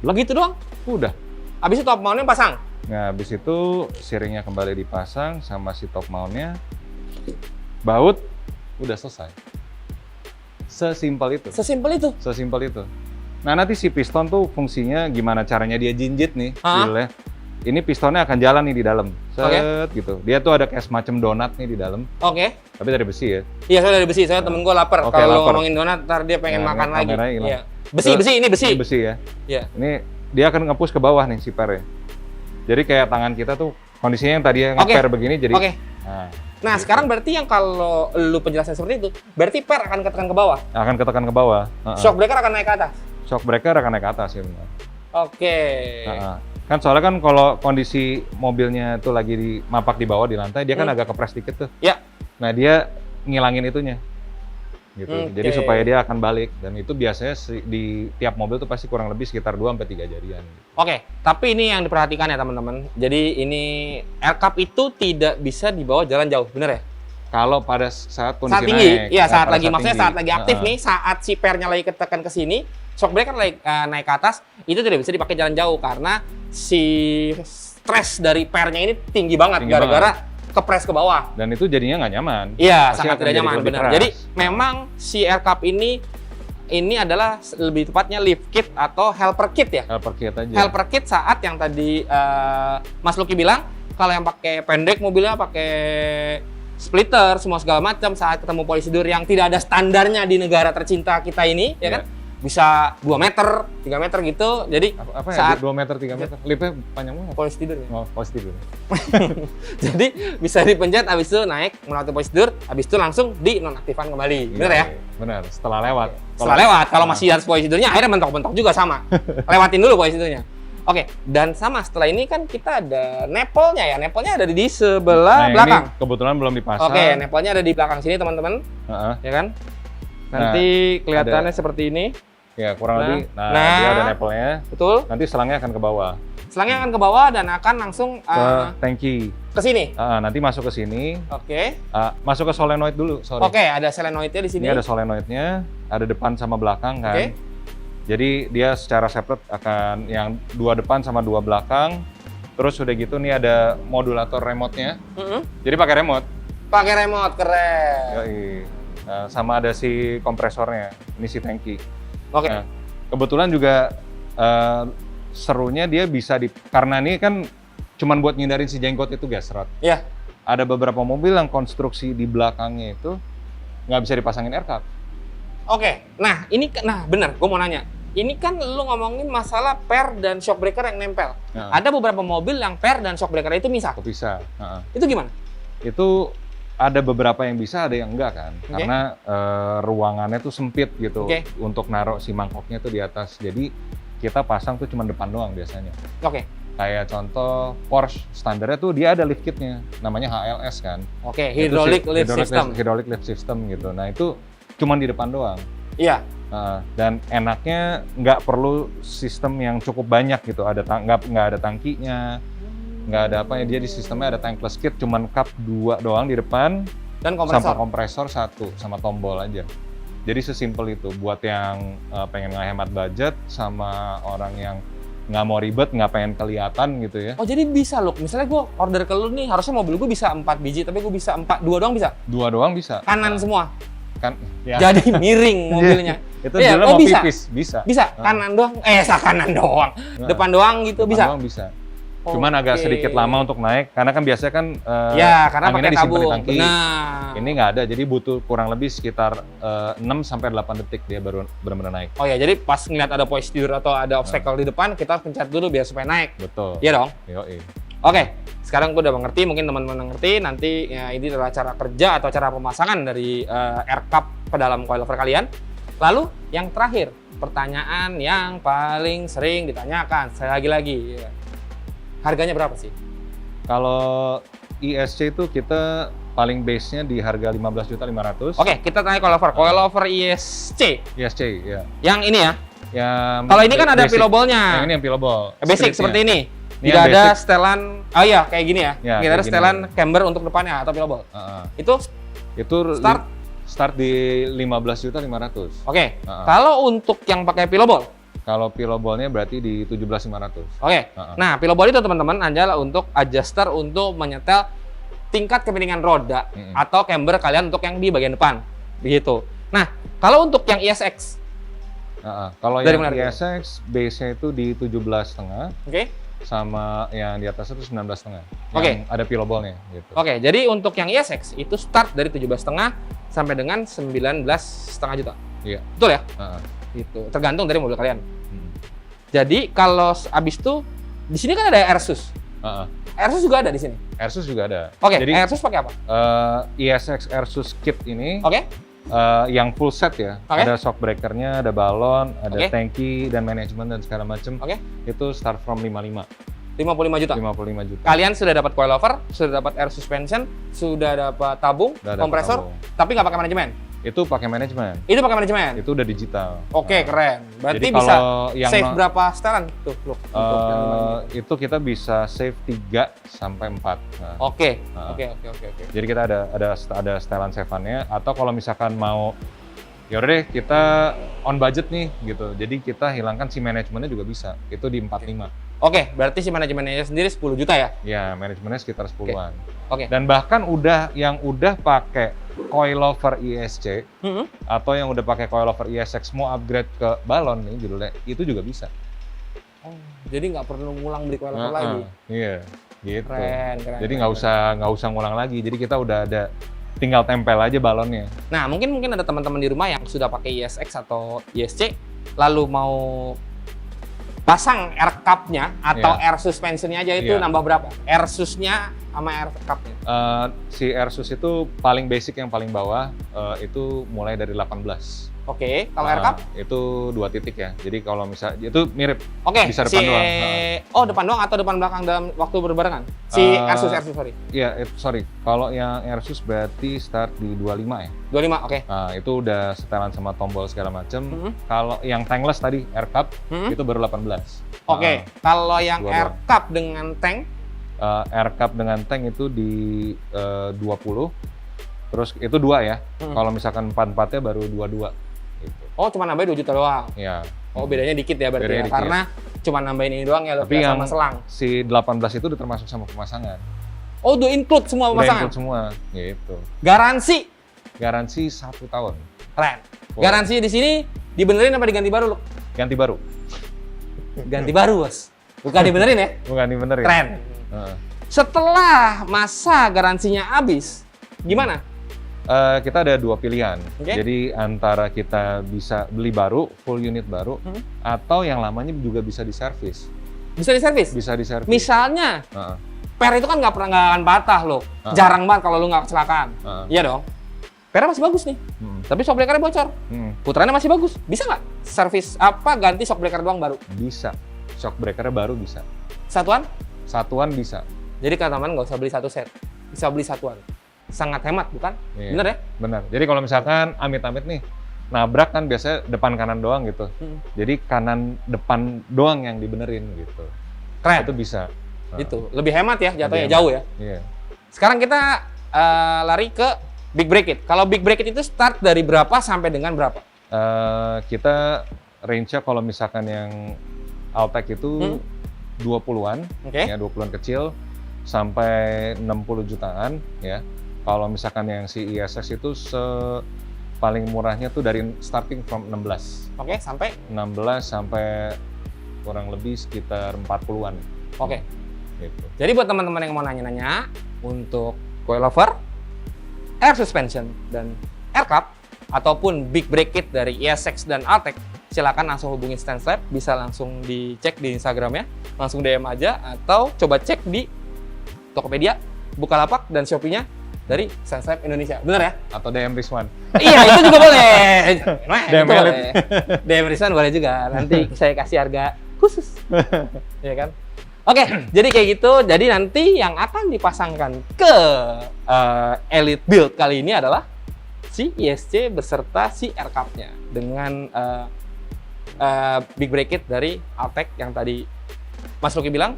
Speaker 1: Begitu doang?
Speaker 2: Udah.
Speaker 1: Habis itu top mount-nya pasang?
Speaker 2: Nah, habis itu siringnya kembali dipasang sama si top mount-nya. Baut, udah selesai. Sesimpel itu.
Speaker 1: Sesimpel itu?
Speaker 2: Sesimpel itu. Nah, nanti si piston tuh fungsinya gimana caranya dia jinjit nih, wheelnya. Ini pistonnya akan jalan nih di dalam. Set gitu. Dia tuh ada kayak semacam donat nih di dalam.
Speaker 1: Oke.
Speaker 2: Tapi dari besi ya.
Speaker 1: Iya, saya dari besi. Saya temen gue lapar.
Speaker 2: Oke,
Speaker 1: kalau
Speaker 2: lapar.
Speaker 1: ngomongin donat, ntar dia pengen makan lagi.
Speaker 2: Iya.
Speaker 1: Besi, ini besi.
Speaker 2: Ini besi ya.
Speaker 1: Iya.
Speaker 2: Ini dia akan nge-push ke bawah nih si pernya. Jadi kayak tangan kita tuh kondisinya yang tadi nge-per begini jadi.
Speaker 1: Oke. Nah, sekarang berarti yang kalau lu penjelasan seperti itu, berarti per akan ketekan ke bawah.
Speaker 2: Akan ketekan ke bawah.
Speaker 1: Shock breaker akan naik ke atas.
Speaker 2: Shock breaker akan naik ke atas ya benar.
Speaker 1: Oke.
Speaker 2: Kan soalnya kan kalau kondisi mobilnya itu lagi di mapak di bawah di lantai, dia kan agak kepres dikit tuh.
Speaker 1: Ya.
Speaker 2: Nah, dia ngilangin itunya. Gitu. Jadi supaya dia akan balik, dan itu biasanya di tiap mobil tuh pasti kurang lebih sekitar 2-3 jarian.
Speaker 1: Oke, tapi ini yang diperhatikan ya teman-teman. Jadi ini air cup itu tidak bisa dibawa jalan jauh, bener ya?
Speaker 2: Kalau pada saat kondisi
Speaker 1: saat tinggi,
Speaker 2: naik.
Speaker 1: iya saat lagi, maksudnya
Speaker 2: tinggi.
Speaker 1: saat lagi aktif nih, saat si pernya lagi ketekan ke sini, shock breaker lagi naik ke atas, itu tidak bisa dipakai jalan jauh karena si stres dari pernya ini tinggi banget gara-gara kepres ke bawah.
Speaker 2: Dan itu jadinya nggak nyaman.
Speaker 1: Iya, sangat tidak nyaman, benar.
Speaker 2: Keras.
Speaker 1: Jadi memang si air cup ini adalah lebih tepatnya lift kit atau helper kit ya?
Speaker 2: Helper kit aja.
Speaker 1: Helper kit saat yang tadi Mas Lucky bilang, kalau yang pakai pendek mobilnya pakai splitter, semua segala macam, saat ketemu polisidor yang tidak ada standarnya di negara tercinta kita ini, ya kan? Bisa 2 meter, 3 meter gitu. Jadi
Speaker 2: apa ya?
Speaker 1: saat
Speaker 2: 2 meter, 3 meter. Lipnya panjang banget.
Speaker 1: polisidor ya?
Speaker 2: Oh, polisidor.
Speaker 1: Jadi bisa dipencet, habis itu naik melewati polisidor, habis itu langsung dinonaktifkan kembali. Bener ya?
Speaker 2: Benar, setelah lewat.
Speaker 1: Setelah lewat, kalau masih harus polisidornya, akhirnya mentok-mentok juga sama. Lewatin dulu polisidornya. Oke, dan sama setelah ini kan kita ada nepolnya ya. Nepolnya ada di sebelah belakang.
Speaker 2: Ini kebetulan belum dipasang.
Speaker 1: Oke, nepolnya ada di belakang sini teman-teman. Ya kan? Nanti kelihatannya seperti ini.
Speaker 2: Ya, kurang lebih. Nah, dia ada nepelnya.
Speaker 1: Betul.
Speaker 2: Nanti selangnya akan ke bawah.
Speaker 1: Selangnya akan ke bawah dan akan langsung
Speaker 2: ke tangki.
Speaker 1: Ke sini.
Speaker 2: Nanti masuk ke sini.
Speaker 1: Oke.
Speaker 2: Masuk ke solenoid dulu.
Speaker 1: Oke, ada solenoidnya di sini.
Speaker 2: Ini ada solenoidnya, ada depan sama belakang kan.
Speaker 1: Oke.
Speaker 2: Jadi dia secara separate akan yang 2 depan sama 2 belakang. Terus udah gitu nih ada modulator remote-nya. Jadi pakai remote.
Speaker 1: Pakai remote, keren.
Speaker 2: Yoi. Sama ada si kompresornya. Ini si tangki.
Speaker 1: Oke.
Speaker 2: Nah, kebetulan juga serunya dia bisa karena ini kan cuman buat ngindarin si jenggot itu gasrot.
Speaker 1: Iya.
Speaker 2: Ada beberapa mobil yang konstruksi di belakangnya itu nggak bisa dipasangin air cup.
Speaker 1: Oke. Nah, benar, gue mau nanya. Ini kan lu ngomongin masalah per dan shock breaker yang nempel. Ada beberapa mobil yang per dan shock breaker itu misah.
Speaker 2: Bisa.
Speaker 1: Itu gimana?
Speaker 2: Itu ada beberapa yang bisa, ada yang enggak kan. Karena ruangannya tuh sempit gitu untuk naruh si mangkoknya tuh di atas. Jadi kita pasang tuh cuma depan doang biasanya.
Speaker 1: Oke.
Speaker 2: Kayak contoh Porsche standarnya tuh dia ada lift kitnya, namanya HLS kan.
Speaker 1: Oke, hydraulic lift system.
Speaker 2: Hydraulic lift system gitu. Nah itu cuma di depan doang.
Speaker 1: Iya.
Speaker 2: Dan enaknya nggak perlu sistem yang cukup banyak gitu. Nggak ada tangkinya, nggak ada apa ya. Dia di sistemnya ada tankless kit, cuman cup 2 doang di depan.
Speaker 1: Dan kompresor.
Speaker 2: Sama kompresor 1 sama tombol aja. Jadi sesimpel itu buat yang pengen ngehemat budget sama orang yang nggak mau ribet, nggak pengen kelihatan gitu ya.
Speaker 1: Oh jadi bisa loh, misalnya gue order ke lu nih, harusnya mobil gue bisa 4 biji, tapi gue bisa 2 doang bisa?
Speaker 2: 2 doang bisa.
Speaker 1: Kanan semua?
Speaker 2: Kan, ya.
Speaker 1: Jadi miring mobilnya?
Speaker 2: Itu ya, mau
Speaker 1: bisa?
Speaker 2: pipis, bisa.
Speaker 1: Bisa? Kanan doang? Kanan doang? Depan doang gitu
Speaker 2: depan
Speaker 1: bisa?
Speaker 2: Doang bisa. Cuman agak sedikit lama untuk naik, karena kan biasanya kan
Speaker 1: karena pakai tabung.
Speaker 2: di tangki.
Speaker 1: Benar.
Speaker 2: Ini nggak ada, jadi butuh kurang lebih sekitar 6-8 detik dia baru benar-benar naik.
Speaker 1: Oh ya, jadi pas ngeliat ada posture atau ada obstacle di depan, kita pencet dulu biar supaya naik.
Speaker 2: Betul.
Speaker 1: Iya dong?
Speaker 2: Yoi.
Speaker 1: Oke, sekarang gue udah mengerti, mungkin teman-teman ngerti, nanti ya, ini adalah cara kerja atau cara pemasangan dari air cup ke dalam coilover kalian. Lalu yang terakhir, pertanyaan yang paling sering ditanyakan, saya lagi-lagi. Harganya berapa sih?
Speaker 2: Kalau ISC itu kita paling base-nya di harga 15.500.000.
Speaker 1: Oke, kita tanya coilover ISC.
Speaker 2: ISC, ya.
Speaker 1: Yang ini ya?
Speaker 2: Kalau
Speaker 1: ini kan ada piloballnya.
Speaker 2: Yang ini yang piloball.
Speaker 1: Basic seperti ini.
Speaker 2: Ini
Speaker 1: Tidak ada
Speaker 2: basic.
Speaker 1: setelan, kayak gini ya? Tidak ada setelan
Speaker 2: gini.
Speaker 1: camber untuk depannya atau piloball. Itu
Speaker 2: start di 15.500.000.
Speaker 1: Oke. Kalau untuk yang pakai piloball?
Speaker 2: Kalau piloballnya berarti di 17.500.
Speaker 1: Oke. Nah, piloball itu teman-teman adalah untuk adjuster untuk menyetel tingkat kemiringan roda atau camber kalian untuk yang di bagian depan. Begitu. Nah, kalau untuk yang ISX?
Speaker 2: Kalau yang ISX base-nya itu di 17,5.
Speaker 1: Oke.
Speaker 2: Sama yang di atas itu 19,5.
Speaker 1: Oke.
Speaker 2: Ada piloballnya gitu.
Speaker 1: Oke, jadi untuk yang ISX itu start dari 17,5 sampai dengan 19,5 juta.
Speaker 2: Iya.
Speaker 1: Betul ya? Gitu. Tergantung dari mobil kalian. Jadi kalau abis itu di sini kan ada Airsus. Airsus juga ada di sini.
Speaker 2: Airsus juga ada.
Speaker 1: Oke,
Speaker 2: jadi
Speaker 1: Airsus pakai apa?
Speaker 2: ISX Airsus kit ini.
Speaker 1: Oke.
Speaker 2: Yang full set ya. Ada shock breakernya, ada balon, ada tangki dan manajemen dan segala macam. Itu start from 55 juta. 55 juta.
Speaker 1: Kalian sudah dapat coilover, sudah dapat air suspension, sudah dapat tabung, kompresor, tapi nggak pakai manajemen.
Speaker 2: Itu pakai manajemen.
Speaker 1: Itu pakai manajemen.
Speaker 2: Itu udah digital.
Speaker 1: Oke, keren. Berarti
Speaker 2: jadi
Speaker 1: bisa
Speaker 2: yang
Speaker 1: save berapa setelan tuh,
Speaker 2: itu kita bisa save 3 sampai 4.
Speaker 1: Oke.
Speaker 2: Jadi kita ada setelan save-annya, atau kalau misalkan mau yaudah deh kita on budget nih gitu. Jadi kita hilangkan si manajemennya juga bisa. Itu di 45.
Speaker 1: Oke, berarti si manajemennya sendiri 10 juta ya?
Speaker 2: Ya, manajemennya sekitar 10-an.
Speaker 1: Oke.
Speaker 2: Dan bahkan yang udah pakai coilover ISC atau yang udah pakai coilover ISX mau upgrade ke balon nih judulnya, itu juga bisa.
Speaker 1: Oh, jadi nggak perlu ngulang beli coilover lagi?
Speaker 2: Iya, gitu.
Speaker 1: Keren.
Speaker 2: Jadi nggak usah ngulang lagi. Jadi kita udah ada, tinggal tempel aja balonnya.
Speaker 1: Nah, mungkin ada teman-teman di rumah yang sudah pakai ISX atau ISC, lalu mau pasang air cup-nya atau air suspension-nya aja itu nambah berapa? Air sus-nya sama air cup-nya?
Speaker 2: Si air sus itu paling basic yang paling bawah, itu mulai dari 18.
Speaker 1: Oke, kalau air cup?
Speaker 2: Itu 2 titik ya. Jadi kalau misalnya itu mirip.
Speaker 1: Oke,
Speaker 2: bisa depan doang.
Speaker 1: Oh, depan doang atau depan belakang dalam waktu berbarengan? Si Airsus sorry.
Speaker 2: Iya, sorry. Kalau yang Airsus berarti start di 25 ya.
Speaker 1: 25, oke.
Speaker 2: Nah, itu udah setelan sama tombol segala macam. Kalau yang tankless tadi air cup itu baru 18.
Speaker 1: Oke. Kalau yang air cup dengan tank?
Speaker 2: Air cup dengan tank itu di 20. Terus itu 2 ya. Kalau misalkan 4-4-nya baru 22. Gitu.
Speaker 1: Oh, cuma nambahin 2 juta doang?
Speaker 2: Iya.
Speaker 1: Oh, bedanya dikit ya berarti ya? Karena cuma nambahin ini doang ya,
Speaker 2: tapi yang
Speaker 1: sama selang?
Speaker 2: Si 18 itu udah termasuk sama pemasangan.
Speaker 1: Oh, udah include semua pemasangan?
Speaker 2: Udah include semua, gitu.
Speaker 1: Garansi?
Speaker 2: Garansi 1 tahun.
Speaker 1: Keren. Wow. Garansi di sini dibenerin apa diganti baru, Luk?
Speaker 2: Ganti baru.
Speaker 1: Ganti baru, Bos? Bukan dibenerin ya?
Speaker 2: Bukan dibenerin.
Speaker 1: Keren. Setelah masa garansinya habis, gimana?
Speaker 2: Kita ada 2 pilihan. Jadi antara kita bisa beli baru, full unit baru, atau yang lamanya juga bisa diservis.
Speaker 1: Bisa diservis?
Speaker 2: Bisa diservis.
Speaker 1: Misalnya, per itu kan nggak akan patah loh. Jarang banget kalau lu nggak kecelakaan. Iya dong? spare masih bagus nih, tapi shock breaker-nya bocor. Putarannya masih bagus. Bisa nggak servis ganti shock breaker doang baru?
Speaker 2: Bisa. Shock breaker-nya baru bisa.
Speaker 1: Satuan?
Speaker 2: Satuan bisa.
Speaker 1: Jadi teman-teman nggak usah beli satu set, bisa beli satuan. Sangat hemat, bukan?
Speaker 2: Iya.
Speaker 1: Bener ya?
Speaker 2: Bener. Jadi kalau misalkan amit-amit nih, nabrak kan biasanya depan kanan doang gitu. Jadi kanan depan doang yang dibenerin gitu.
Speaker 1: Keren.
Speaker 2: Itu bisa.
Speaker 1: Itu lebih hemat ya jatuhnya,
Speaker 2: Lebih
Speaker 1: jauh ya.
Speaker 2: Iya.
Speaker 1: Sekarang kita lari ke Big Break It. Kalau Big Break It itu start dari berapa sampai dengan berapa?
Speaker 2: Kita range-nya kalau misalkan yang Altec itu 20-an,
Speaker 1: Oke.
Speaker 2: ya 20-an kecil sampai 60 jutaan ya. Kalau misalkan yang si ISS itu paling murahnya tuh dari starting from 16.
Speaker 1: Oke, sampai?
Speaker 2: 16 sampai kurang lebih sekitar 40-an.
Speaker 1: Oke.
Speaker 2: Gitu.
Speaker 1: Jadi buat teman-teman yang mau nanya-nanya untuk coilover, air suspension, dan air cup, ataupun Big Break Kit dari ESX dan Altec, silakan langsung hubungi StandSlab, bisa langsung dicek di Instagramnya, langsung DM aja, atau coba cek di Tokopedia, Bukalapak, dan Shopee-nya dari StandSlab Indonesia. Bener ya?
Speaker 2: Atau DM Rizwan.
Speaker 1: Iya, itu juga boleh. Nah,
Speaker 2: DM
Speaker 1: itu
Speaker 2: Elite.
Speaker 1: boleh. DM Rizwan boleh juga. Nanti saya kasih harga khusus. Iya kan? Oke, jadi kayak gitu. Jadi nanti yang akan dipasangkan ke Elite Build kali ini adalah si ISC beserta si air cup-nya dengan Big Break Kit dari Altec yang tadi Mas Luki bilang.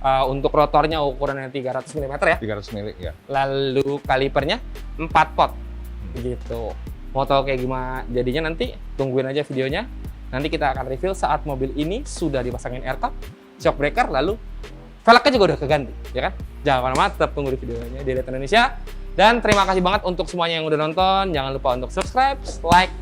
Speaker 1: Untuk rotornya ukurannya 300 mm ya.
Speaker 2: 300 mili ya.
Speaker 1: Lalu kalipernya 4 pot. Gitu. Mau tahu kayak gimana jadinya nanti tungguin aja videonya. Nanti kita akan reveal saat mobil ini sudah dipasangin air cup, shock breaker, lalu velgnya juga udah keganti, ya kan? Jangan kemana-mana, tetap tunggu di videonya di Elite Indonesia. Dan terima kasih banget untuk semuanya yang udah nonton. Jangan lupa untuk subscribe, like,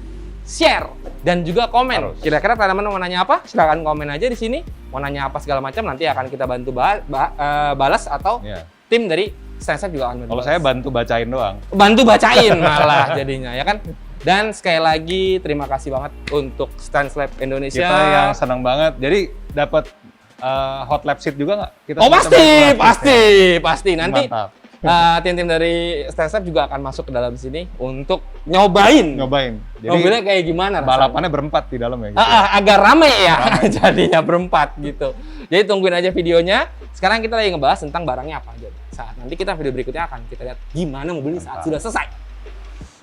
Speaker 1: share, dan juga komen. Kira-kira teman-teman mau nanya apa? Silahkan komen aja di sini. Mau nanya apa segala macam, nanti akan kita bantu balas atau tim dari StandSlab juga akan
Speaker 2: Kalau saya bantu bacain doang.
Speaker 1: Bantu bacain malah jadinya, ya kan? Dan sekali lagi terima kasih banget untuk StandSlab Indonesia.
Speaker 2: Kita yang senang banget. Jadi dapat hot lap seat juga nggak? Kita
Speaker 1: pasti. Nanti
Speaker 2: Mantap.
Speaker 1: tim-tim dari StandSlab juga akan masuk ke dalam sini untuk nyobain. Jadi mobilnya kayak gimana rasanya.
Speaker 2: Balapannya berempat di dalam ya gitu.
Speaker 1: Agak rame ya jadinya berempat gitu. Jadi tungguin aja videonya. Sekarang kita lagi ngebahas tentang barangnya apa aja. Saat nanti kita video berikutnya akan kita lihat gimana mobil ini saat sudah selesai.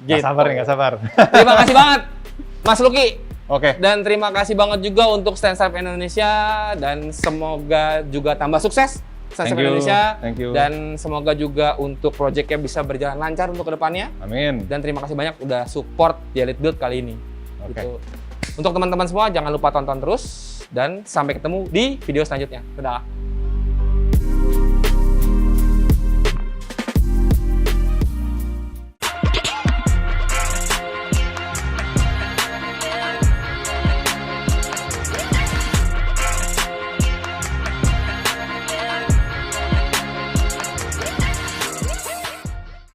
Speaker 2: Nggak sabar nih, nggak sabar.
Speaker 1: Terima kasih banget Mas Luki.
Speaker 2: Oke.
Speaker 1: Dan terima kasih banget juga untuk StandSlab Indonesia, dan semoga juga tambah sukses StandSlab Indonesia.
Speaker 2: Thank you.
Speaker 1: Dan semoga juga untuk proyeknya bisa berjalan lancar untuk kedepannya.
Speaker 2: Amin.
Speaker 1: Dan terima kasih banyak udah support di Elite Build kali ini.
Speaker 2: Oke.
Speaker 1: Gitu. Untuk teman-teman semua jangan lupa tonton terus, dan sampai ketemu di video selanjutnya. Dadah.